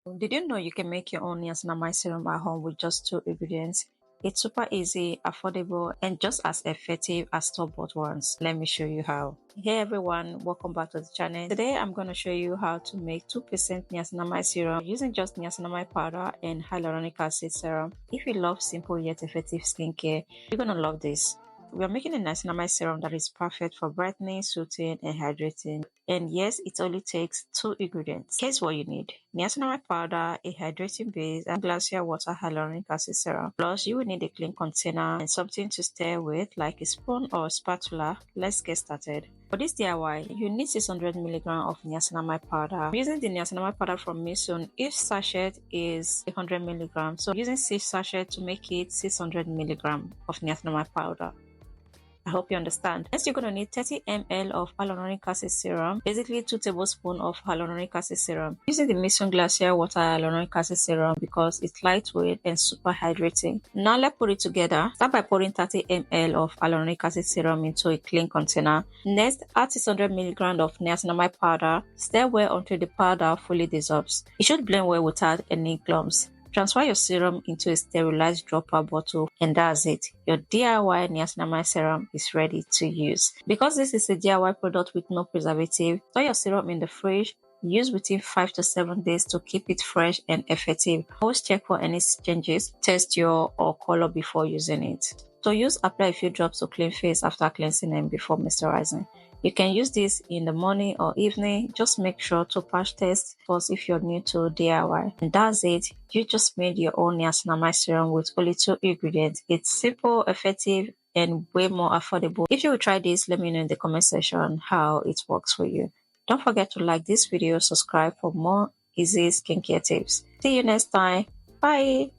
Did you know you can make your own niacinamide serum at home with just two ingredients? It's super easy, affordable, and just as effective as store-bought ones. Let me show you how. Hey everyone, welcome back to the channel. Today I'm going to show you how to make 2% niacinamide serum using just niacinamide powder and hyaluronic acid serum. If you love simple yet effective skincare, you're going to love this. We are making a niacinamide serum that is perfect for brightening, soothing, and hydrating. And yes, it only takes two ingredients. Here's what you need: niacinamide powder, a hydrating base, and Glacier water hyaluronic acid serum. Plus, you will need a clean container and something to stir with, like a spoon or a spatula. Let's get started. For this DIY, you need 600 mg of niacinamide powder. I'm using the niacinamide powder from Mixsoon. Each sachet is 100 mg, so I'm using 6 sachets to make it 600 mg of niacinamide powder. I hope you understand. Next, you're going to need 30 ml of hyaluronic acid serum, basically 2 tablespoons of hyaluronic acid serum. Using the Mixsoon Glacier water hyaluronic acid serum because it's lightweight and super hydrating. Now let's put it together. Start by pouring 30 ml of hyaluronic acid serum into a clean container. Next, add 600 mg of niacinamide powder. Stir well until the powder fully dissolves. It should blend well without any clumps. Transfer your serum into a sterilized dropper bottle, and that's it. Your DIY niacinamide serum is ready to use. Because this is a DIY product with no preservative, store your serum in the fridge. Use within 5 to 7 days to keep it fresh and effective. Always check for any changes, texture, or color before using it. To use, apply a few drops to clean face after cleansing and before moisturizing. You can use this in the morning or evening. Just make sure to patch test first if you're new to DIY. And that's it. You just made your own niacinamide serum with only 2 ingredients. It's simple, effective, and way more affordable. If you will try this, let me know in the comment section how it works for you. Don't forget to like this video, subscribe for more easy skincare tips. See you next time. Bye.